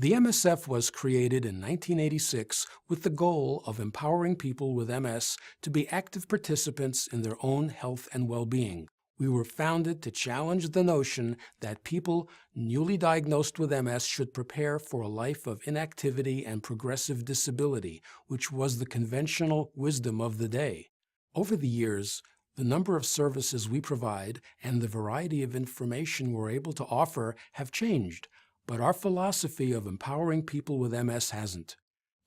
The MSF was created in 1986 with the goal of empowering people with MS to be active participants in their own health and well-being. We were founded to challenge the notion that people newly diagnosed with MS should prepare for a life of inactivity and progressive disability, which was the conventional wisdom of the day. Over the years, the number of services we provide and the variety of information we're able to offer have changed, but our philosophy of empowering people with MS hasn't.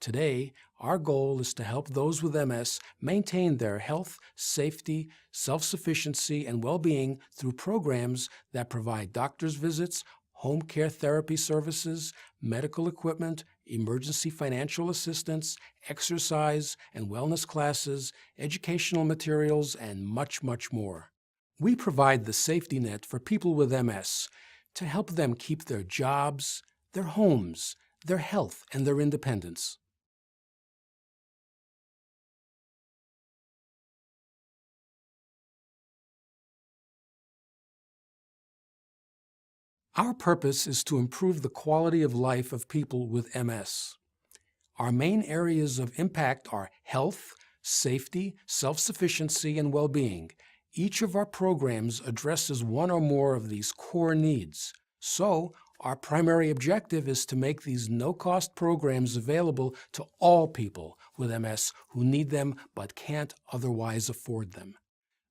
Today, our goal is to help those with MS maintain their health, safety, self-sufficiency, and well-being through programs that provide doctor's visits, home care therapy services, medical equipment, emergency financial assistance, exercise and wellness classes, educational materials, and much, much more. We provide the safety net for people with MS to help them keep their jobs, their homes, their health, and their independence. Our purpose is to improve the quality of life of people with MS. Our main areas of impact are health, safety, self-sufficiency, and well-being. Each of our programs addresses one or more of these core needs. So, our primary objective is to make these no-cost programs available to all people with MS who need them but can't otherwise afford them.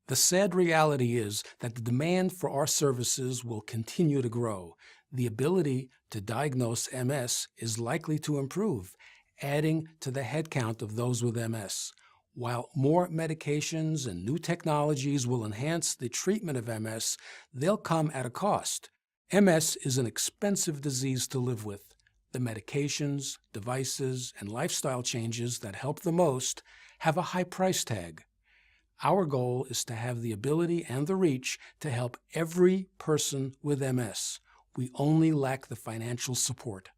The sad reality is that the demand for our services will continue to grow. The ability to diagnose MS is likely to improve, adding to the headcount of those with MS. While more medications and new technologies will enhance the treatment of MS, they'll come at a cost. MS is an expensive disease to live with. The medications, devices, and lifestyle changes that help the most have a high price tag. Our goal is to have the ability and the reach to help every person with MS. We only lack the financial support.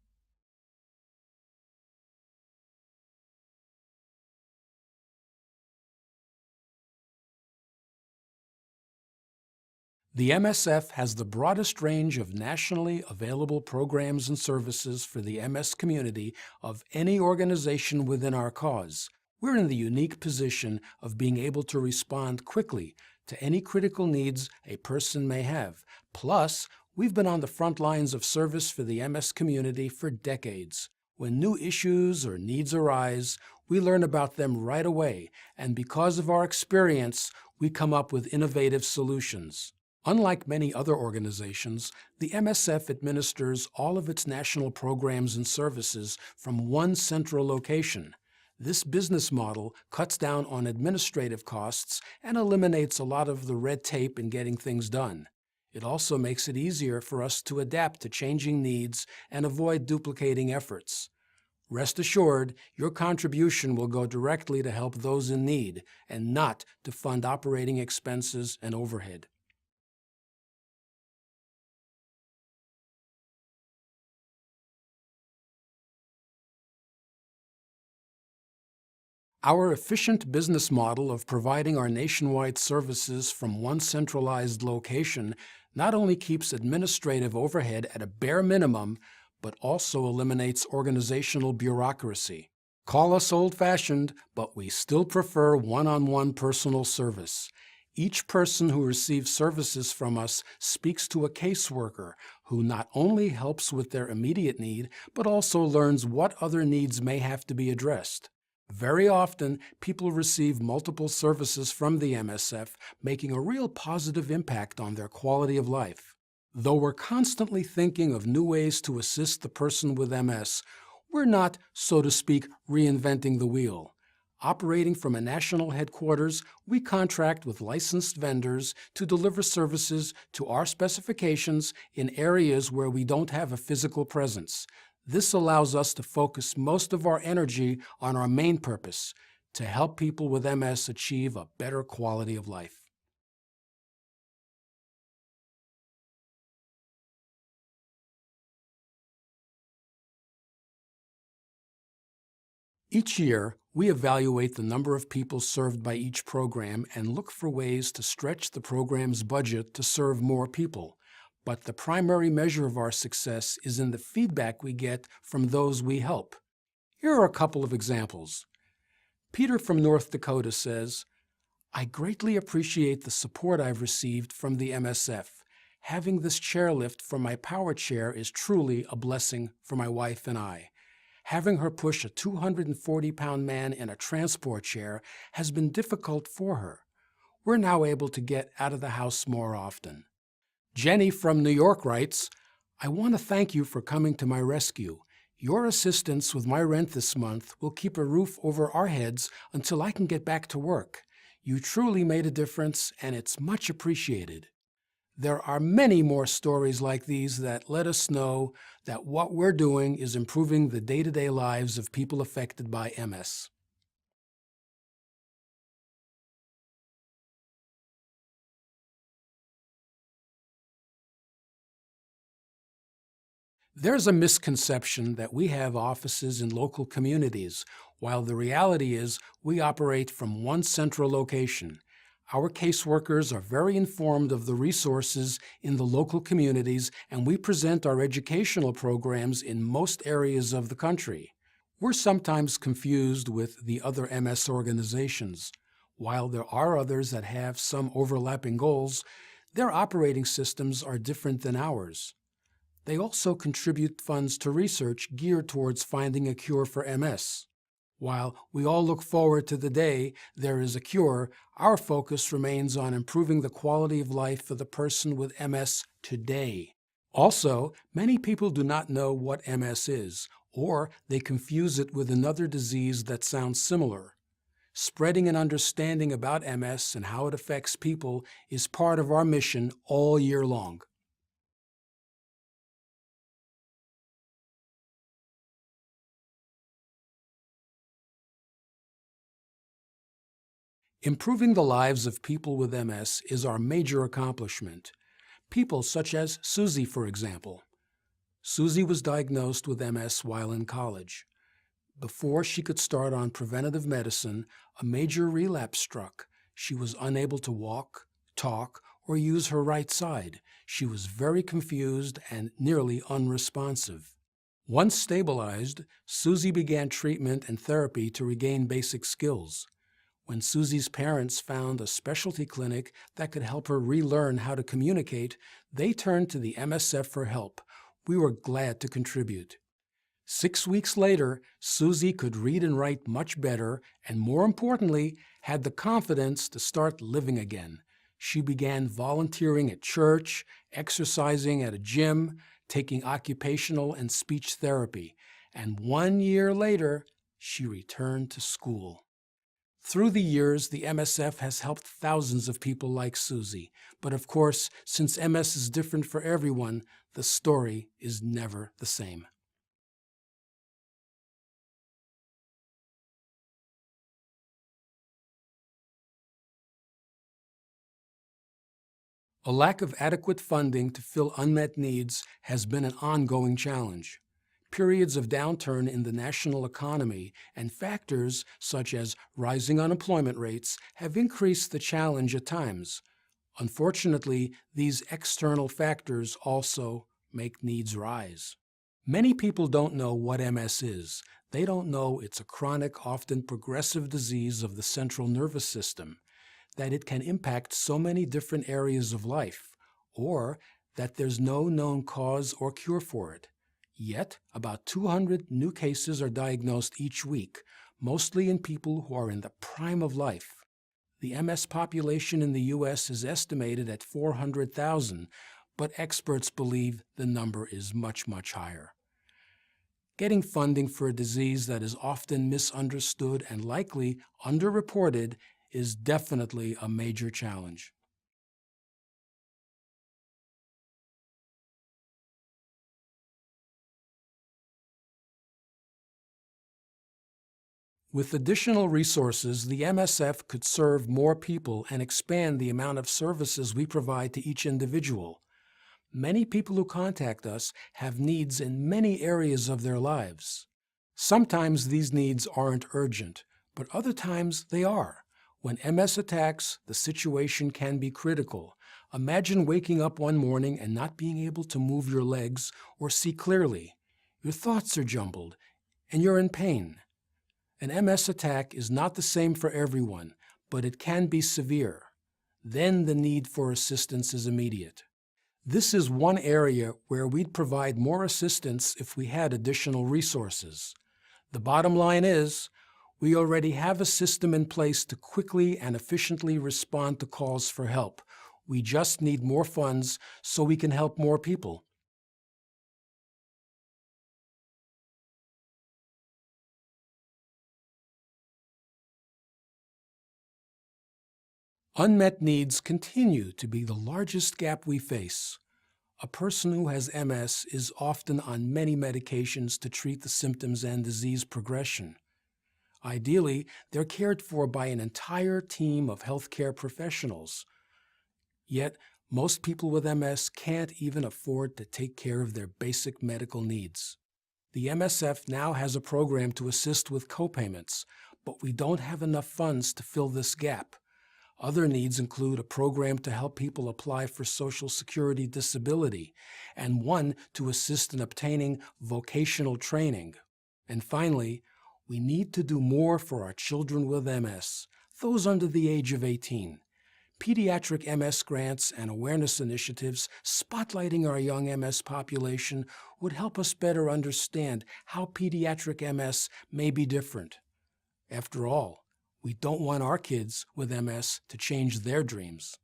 The MSF has the broadest range of nationally available programs and services for the MS community of any organization within our cause. We're in the unique position of being able to respond quickly to any critical needs a person may have. Plus, we've been on the front lines of service for the MS community for decades. When new issues or needs arise, we learn about them right away, and because of our experience, we come up with innovative solutions. Unlike many other organizations, the MSF administers all of its national programs and services from one central location. This business model cuts down on administrative costs and eliminates a lot of the red tape in getting things done. It also makes it easier for us to adapt to changing needs and avoid duplicating efforts. Rest assured, your contribution will go directly to help those in need and not to fund operating expenses and overhead. Our efficient business model of providing our nationwide services from one centralized location not only keeps administrative overhead at a bare minimum, but also eliminates organizational bureaucracy. Call us old-fashioned, but we still prefer one-on-one personal service. Each person who receives services from us speaks to a caseworker who not only helps with their immediate need, but also learns what other needs may have to be addressed. Very often, people receive multiple services from the MSF, making a real positive impact on their quality of life. Though we're constantly thinking of new ways to assist the person with MS, we're not, so to speak, reinventing the wheel. Operating from a national headquarters, we contract with licensed vendors to deliver services to our specifications in areas where we don't have a physical presence. This allows us to focus most of our energy on our main purpose, to help people with MS achieve a better quality of life. Each year, we evaluate the number of people served by each program and look for ways to stretch the program's budget to serve more people. but the primary measure of our success is in the feedback we get from those we help. Here are a couple of examples. Peter from North Dakota says, "I greatly appreciate the support I've received from the MSF. Having this chairlift for my power chair is truly a blessing for my wife and I. Having her push a 240-pound man in a transport chair has been difficult for her. We're now able to get out of the house more often." Jenny from New York writes, "I want to thank you for coming to my rescue. Your assistance with my rent this month will keep a roof over our heads until I can get back to work. You truly made a difference, and it's much appreciated." There are many more stories like these that let us know that what we're doing is improving the day-to-day lives of people affected by MS. There's a misconception that we have offices in local communities, while the reality is we operate from one central location. Our caseworkers are very informed of the resources in the local communities, and we present our educational programs in most areas of the country. We're sometimes confused with the other MS organizations. While there are others that have some overlapping goals, their operating systems are different than ours. They also contribute funds to research geared towards finding a cure for MS. While we all look forward to the day there is a cure, our focus remains on improving the quality of life for the person with MS today. Also, many people do not know what MS is, or they confuse it with another disease that sounds similar. Spreading an understanding about MS and how it affects people is part of our mission all year long. Improving the lives of people with MS is our major accomplishment. People such as Susie, for example. Susie was diagnosed with MS while in college. Before she could start on preventative medicine, a major relapse struck. She was unable to walk, talk, or use her right side. She was very confused and nearly unresponsive. Once stabilized, Susie began treatment and therapy to regain basic skills. When Susie's parents found a specialty clinic that could help her relearn how to communicate, they turned to the MSF for help. We were glad to contribute. 6 weeks later, Susie could read and write much better, and more importantly, had the confidence to start living again. She began volunteering at church, exercising at a gym, taking occupational and speech therapy, and 1 year later, she returned to school. Through the years, the MSF has helped thousands of people like Susie. But of course, since MS is different for everyone, the story is never the same. A lack of adequate funding to fill unmet needs has been an ongoing challenge. Periods of downturn in the national economy and factors such as rising unemployment rates have increased the challenge at times. Unfortunately, these external factors also make needs rise. Many people don't know what MS is. They don't know it's a chronic, often progressive disease of the central nervous system, that it can impact so many different areas of life, or that there's no known cause or cure for it. Yet, about 200 new cases are diagnosed each week, mostly in people who are in the prime of life. The MS population in the U.S. is estimated at 400,000, but experts believe the number is much, much higher. Getting funding for a disease that is often misunderstood and likely underreported is definitely a major challenge. With additional resources, the MSF could serve more people and expand the amount of services we provide to each individual. Many people who contact us have needs in many areas of their lives. Sometimes these needs aren't urgent, but other times they are. When MS attacks, the situation can be critical. Imagine waking up one morning and not being able to move your legs or see clearly. Your thoughts are jumbled, and you're in pain. An MS attack is not the same for everyone, but it can be severe. Then the need for assistance is immediate. This is one area where we'd provide more assistance if we had additional resources. The bottom line is, we already have a system in place to quickly and efficiently respond to calls for help. We just need more funds so we can help more people. Unmet needs continue to be the largest gap we face. A person who has MS is often on many medications to treat the symptoms and disease progression. Ideally, they're cared for by an entire team of healthcare professionals. Yet, most people with MS can't even afford to take care of their basic medical needs. The MSF now has a program to assist with copayments, but we don't have enough funds to fill this gap. Other needs include a program to help people apply for Social Security disability, and one to assist in obtaining vocational training. And finally, we need to do more for our children with MS, those under the age of 18. Pediatric MS grants and awareness initiatives spotlighting our young MS population would help us better understand how pediatric MS may be different. After all, we don't want our kids with MS to change their dreams.